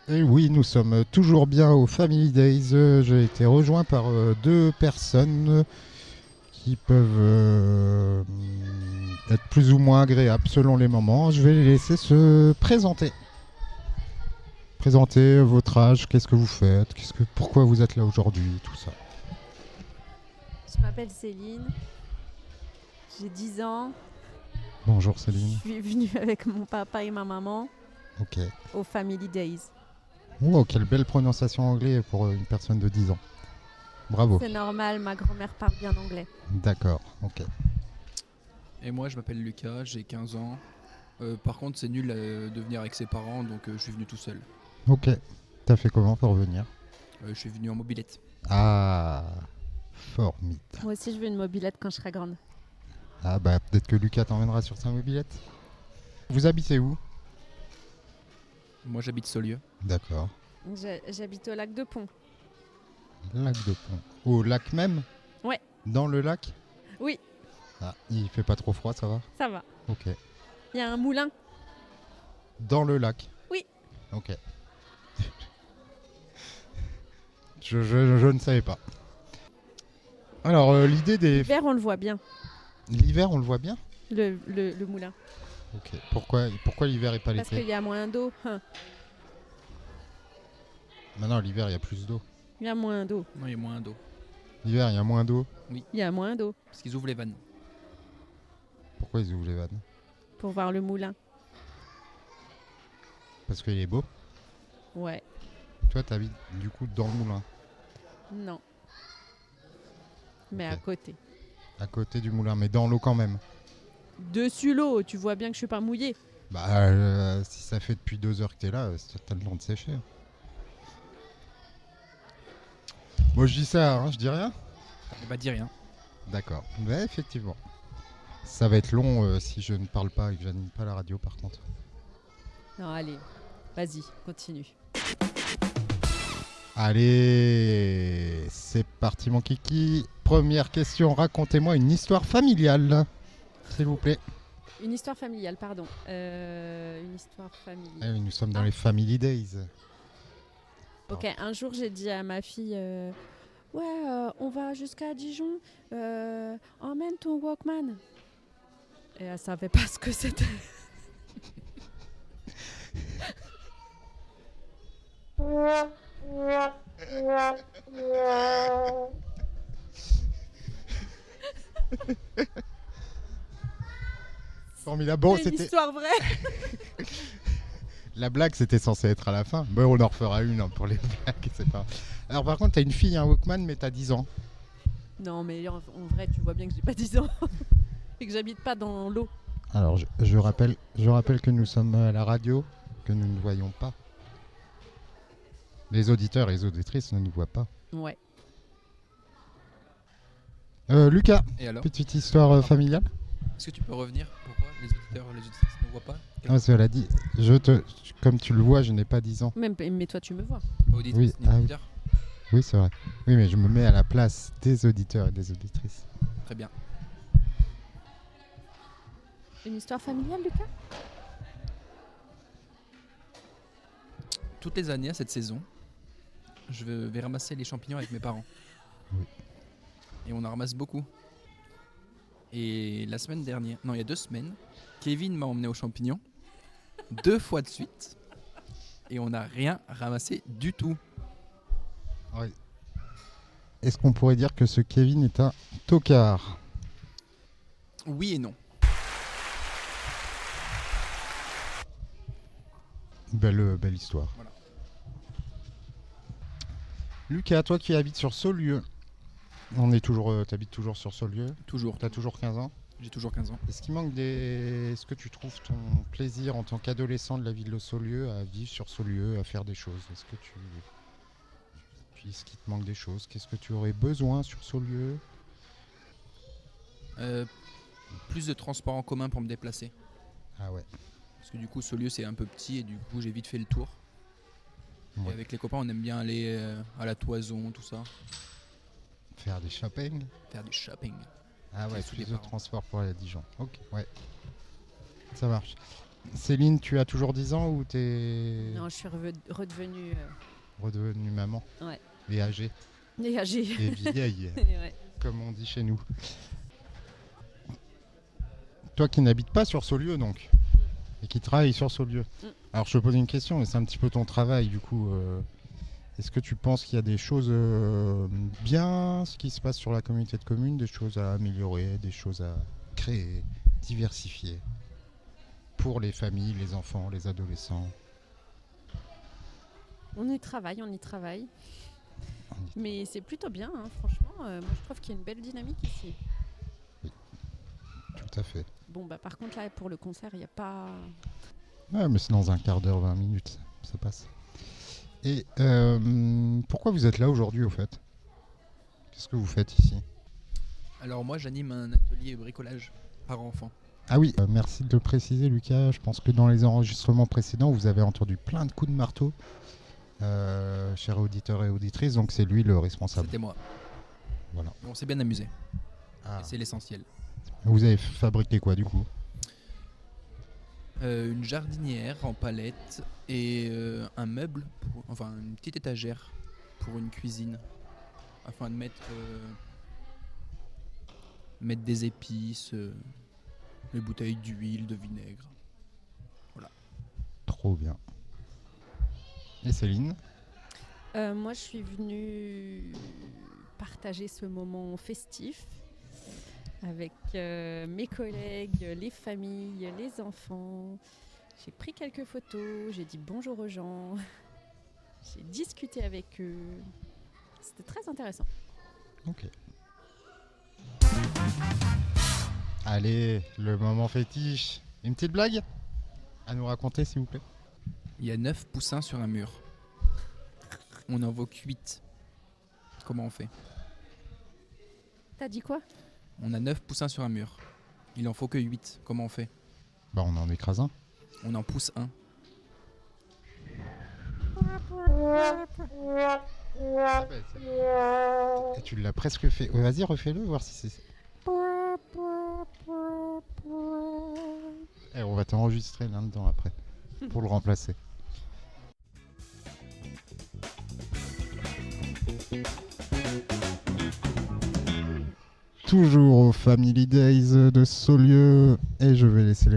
Et oui, nous sommes toujours bien au Family Days. J'ai été rejoint par deux personnes qui peuvent être plus ou moins agréables selon les moments. Je vais les laisser se présenter. Présentez votre âge, qu'est-ce que vous faites, pourquoi vous êtes là aujourd'hui, tout ça. Je m'appelle Céline, j'ai 10 ans. Bonjour Céline. Je suis venue avec mon papa et ma maman Ok. au Family Days. Oh, quelle belle prononciation anglais pour une personne de 10 ans. Bravo. C'est normal, ma grand-mère parle bien anglais. D'accord, ok. Et moi, je m'appelle Lucas, j'ai 15 ans. Par contre, c'est nul de venir avec ses parents, donc je suis venu tout seul. Ok. T'as fait comment pour venir? Je suis venu en mobilette. Ah, formidable. Moi aussi, je veux une mobilette quand je serai grande. Ah bah peut-être que Lucas t'emmènera sur sa mobilette. Vous habitez où? Moi, j'habite Saulieu. D'accord. J'habite au lac de Pont. Lac de Pont. Au lac même? Ouais. Dans le lac? Oui, Ah, il fait pas trop froid, ça va? ça va. Ok. Il y a un moulin. Dans le lac? Oui. Ok. je ne savais pas. Alors, l'idée des... L'hiver, on le voit bien, L'hiver, on le voit bien? le moulin. Ok. Pourquoi l'hiver et pas Parce l'été? qu'il y a moins d'eau. Maintenant, l'hiver, il y a plus d'eau. Il y a moins d'eau. Non, il y a moins d'eau. L'hiver, il y a moins d'eau. Oui. Il y a moins d'eau Parce qu'ils ouvrent les vannes. Pourquoi ils ouvrent les vannes? pour voir le moulin. Parce qu'il est beau. Ouais. Toi, t'habites du coup dans le moulin, Non. Mais Ok. à côté. à côté du moulin, mais dans l'eau quand même. Dessus l'eau, tu vois bien que je suis pas mouillée. Bah, si ça fait depuis 2 heures que t'es là, t'as le temps de sécher. Moi, je dis ça, hein, je dis rien. Bah, dis rien. D'accord. Ouais, effectivement. Ça va être long si je ne parle pas et que j'anime pas la radio, par contre. Non, allez. Vas-y, continue. Allez, c'est parti mon kiki. Première question, racontez-moi une histoire familiale, s'il vous plaît. Une histoire familiale, pardon. Une histoire familiale. Ah oui, nous sommes dans les Family Days. Ok, un jour j'ai dit à ma fille ouais, on va jusqu'à Dijon, emmène ton Walkman. Et elle savait pas ce que c'était. Formidable. Bon, C'est une c'était... histoire vraie. La blague, c'était censé être à la fin. Bon, on en refera une hein, pour les blagues, c'est pas... Alors par contre, t'as une fille, un Walkman, mais t'as 10 ans. Non, mais en vrai, tu vois bien que j'ai pas 10 ans. Et que j'habite pas dans l'eau. Alors, je rappelle que nous sommes à la radio, que nous ne voyons pas. Les auditeurs et les auditrices ne nous voient pas. Ouais. Lucas, Et alors petite histoire familiale. Est-ce que tu peux revenir? Pourquoi les auditeurs et les auditrices ne voient pas? Ah, cela dit, comme tu le vois, je n'ai pas 10 ans. Mais toi, tu me vois. Pas auditrice, Oui, ni ah oui. auditeur. Oui, c'est vrai. Oui, mais je me mets à la place des auditeurs et des auditrices. Très bien. Une histoire familiale, Lucas? Toutes les années à cette saison, je vais ramasser les champignons avec mes parents. Oui. Et on en ramasse beaucoup. Et la semaine dernière, non, il y a 2 semaines, Kevin m'a emmené aux champignons 2 fois de suite. Et on n'a rien ramassé du tout. Ouais. Est-ce qu'on pourrait dire que ce Kevin est un tocard? Oui et non. Belle histoire. Voilà. Lucas, toi qui habites sur Saulieu, t'habites toujours sur Saulieu? Toujours. T'as toujours 15 ans? J'ai toujours 15 ans. Est-ce que tu trouves ton plaisir en tant qu'adolescent de la ville de Saulieu à vivre sur Saulieu, à faire des choses? Est-ce qu'il te manque des choses? Qu'est-ce que tu aurais besoin sur Saulieu? Plus de transport en commun pour me déplacer. Ah ouais. Parce que du coup, Saulieu c'est un peu petit et du coup, j'ai vite fait le tour. Ouais. Et avec les copains, on aime bien aller à la Toison, tout ça. Faire des shopping? Faire du shopping. Ah ouais, Sous plus les de parents. transport pour aller à Dijon. Ok, ouais. Ça marche. Céline, tu as toujours 10 ans ou t'es Non, je suis redevenue redevenue maman? ouais. Et âgée? Et âgée. Et vieille, Ouais. comme on dit chez nous. Toi qui n'habites pas sur Saulieu donc, et qui travaille sur Saulieu. Alors je te pose une question, mais c'est un petit peu ton travail du coup. Est-ce que tu penses qu'il y a des choses bien, ce qui se passe sur la communauté de communes, des choses à améliorer, des choses à créer, diversifier pour les familles, les enfants, les adolescents? On y travaille. Mais c'est plutôt bien, hein, franchement. Moi, je trouve qu'il y a une belle dynamique ici. Tout à fait. Bon, bah par contre, là, pour le concert, il n'y a pas... Ouais, mais c'est dans un quart d'heure, 20 minutes, ça passe. Et pourquoi vous êtes là aujourd'hui au fait? Qu'est-ce que vous faites ici? Alors moi, j'anime un atelier bricolage par enfant. Ah oui, merci de le préciser Lucas. Je pense que dans les enregistrements précédents, vous avez entendu plein de coups de marteau, chers auditeurs et auditrices, donc c'est lui le responsable. C'était moi. Voilà. On s'est bien amusé. Ah. Et c'est l'essentiel. Vous avez fabriqué quoi du coup? Une jardinière en palette et un meuble, une petite étagère pour une cuisine, afin de mettre des épices, des bouteilles d'huile, de vinaigre. Voilà. Trop bien. Et Céline? Moi, je suis venue partager ce moment festif avec mes collègues, les familles, les enfants. J'ai pris quelques photos, j'ai dit bonjour aux gens, j'ai discuté avec eux. C'était très intéressant. Ok. Allez, le moment fétiche. Une petite blague à nous raconter s'il vous plaît? Il y a 9 poussins sur un mur. On en invoque 8. Comment on fait? T'as dit quoi? On a 9 poussins sur un mur. Il en faut que 8. Comment on fait? Bah on en écrase un. On en pousse un. Et tu l'as presque fait. Ouais, vas-y, refais-le, voir si c'est... Eh, on va t'enregistrer là-dedans après, pour le remplacer. Toujours au Family Days de Saulieu, et je vais laisser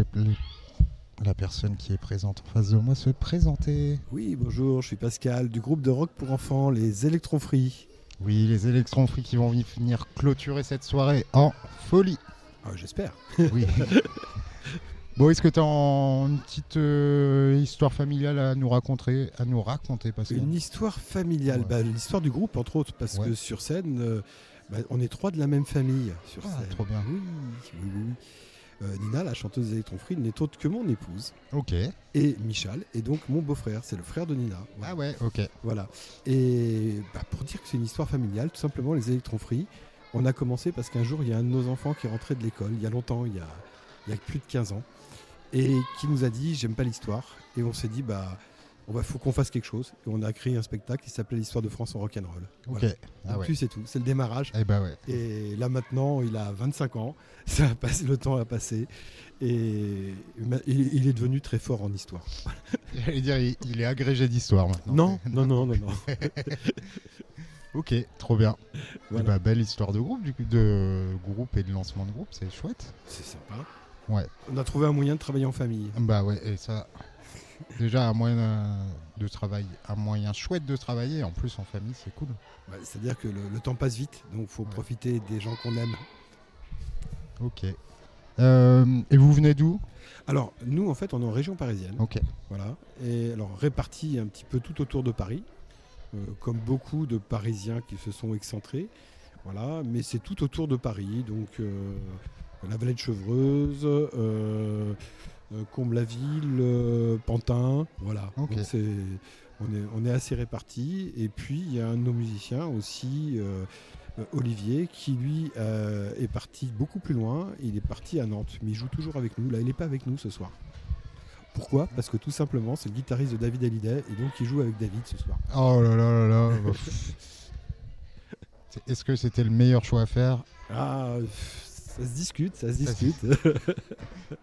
la personne qui est présente en face de moi se présenter. Oui, bonjour, je suis Pascal du groupe de rock pour enfants, les Electron Free. Oui, les Electron Free qui vont venir clôturer cette soirée en folie. Ah, j'espère. Oui. Bon, est-ce que tu as une petite histoire familiale à nous raconter, Pascal? Une histoire familiale, Ouais. L'histoire du groupe entre autres, parce que sur scène, on est 3 de la même famille sur scène. Trop bien. Oui. Nina, la chanteuse des Electron Free, n'est autre que mon épouse. Ok. Et Michal est donc mon beau-frère, c'est le frère de Nina. Voilà. Ah ouais, ok. Voilà. Et pour dire que c'est une histoire familiale, tout simplement, les Electron Free, on a commencé parce qu'un jour, il y a un de nos enfants qui est rentré de l'école, il y a longtemps, il y a plus de 15 ans, et qui nous a dit « j'aime pas l'histoire ». Et on s'est dit faut qu'on fasse quelque chose. Et on a créé un spectacle qui s'appelait l'histoire de France en rock'n'roll. Ok. Voilà. Ah Donc ouais. puis c'est tout, c'est le démarrage. Eh ben ouais. Et là maintenant, il a 25 ans, le temps a passé, et il est devenu très fort en histoire. J'allais dire, il est agrégé d'histoire maintenant. Non. Ok, trop bien. Voilà. Belle histoire de groupe, de groupe et de lancement de groupe, c'est chouette. C'est sympa. Ouais. On a trouvé un moyen de travailler en famille. Bah ouais, et ça, déjà un moyen de travail, un moyen chouette de travailler, en plus en famille, c'est cool. C'est-à-dire que le temps passe vite, donc il faut profiter des gens qu'on aime. Ok. Et vous venez d'où? Alors, nous, en fait, on est en région parisienne. Ok. Voilà. Et alors, répartis un petit peu tout autour de Paris. comme beaucoup de Parisiens qui se sont excentrés. Voilà, mais c'est tout autour de Paris, donc la vallée de Chevreuse, Comble-la-Ville, Pantin, voilà. Ok. Donc on est assez répartis. Et puis il y a un de nos musiciens aussi, Olivier, qui lui est parti beaucoup plus loin. Il est parti à Nantes, mais il joue toujours avec nous. Là, il n'est pas avec nous ce soir. Pourquoi ? Parce que tout simplement, c'est le guitariste de David Hallyday, et donc il joue avec David ce soir. Oh là là là là. Est-ce que c'était le meilleur choix à faire ? Ah, ça se discute.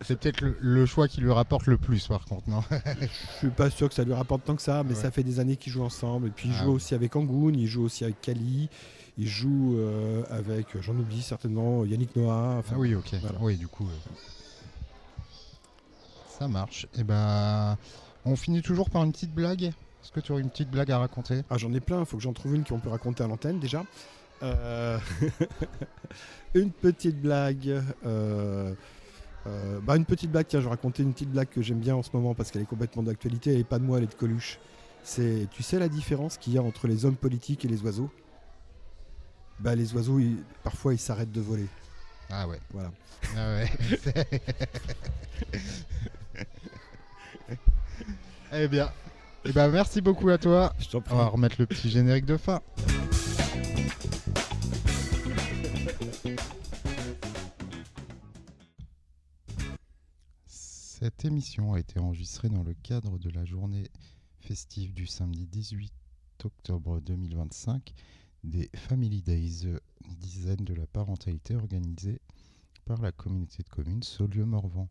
C'est peut-être le choix qui lui rapporte le plus, par contre, non ? Je suis pas sûr que ça lui rapporte tant que ça, mais Ouais. ça fait des années qu'ils jouent ensemble. Et puis il Ah joue oui. aussi avec Angoun, il joue aussi avec Kali, il joue avec, j'en oublie certainement, Yannick Noah. Enfin, Ah oui, ok. voilà. Oui, du coup, ça marche. Et ben, on finit toujours par une petite blague. Est-ce que tu aurais une petite blague à raconter ? Ah, j'en ai plein, il faut que j'en trouve une qu'on peut raconter à l'antenne déjà. Une petite blague. Une petite blague, tiens, je vais raconter une petite blague que j'aime bien en ce moment parce qu'elle est complètement d'actualité. Elle n'est pas de moi, elle est de Coluche. Tu sais la différence qu'il y a entre les hommes politiques et les oiseaux ? Les oiseaux, parfois, ils s'arrêtent de voler. Ah ouais. Voilà. Ah ouais. Eh bien, merci beaucoup à toi. Je t'en prie. On va remettre le petit générique de fin. Cette émission a été enregistrée dans le cadre de la journée festive du samedi 18 octobre 2025 des Family Days, dizaine de la parentalité organisée par la communauté de communes Saulieu-Morvan.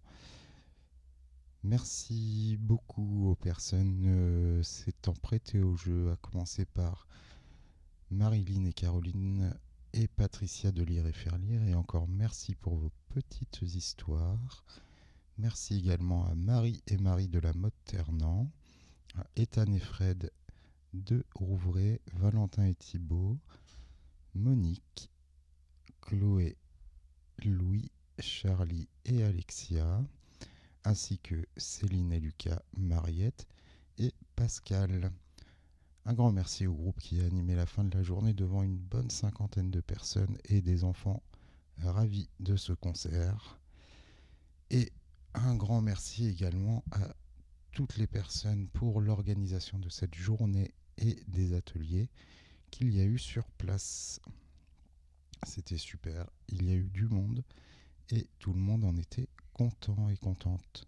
Merci beaucoup aux personnes s'étant prêtées au jeu, à commencer par Marilyn et Caroline et Patricia de Lire et Faire Lire. Et encore merci pour vos petites histoires. Merci également à Marie et Marie de la Motte Ternant, à Ethan et Fred de Rouvray, Valentin et Thibault, Monique, Chloé, Louis, Charlie et Alexia, ainsi que Céline et Lucas, Mariette et Pascal. Un grand merci au groupe qui a animé la fin de la journée devant une bonne 50aine de personnes et des enfants ravis de ce concert. Et un grand merci également à toutes les personnes pour l'organisation de cette journée et des ateliers qu'il y a eu sur place. C'était super, il y a eu du monde et tout le monde en était content et contente.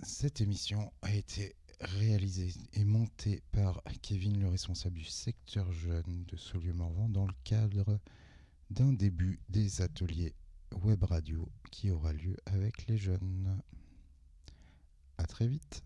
Cette émission a été réalisée et montée par Kevin, le responsable du secteur jeune de Saulieu-Morvan, dans le cadre d'un début des ateliers web radio qui aura lieu avec les jeunes. À très vite.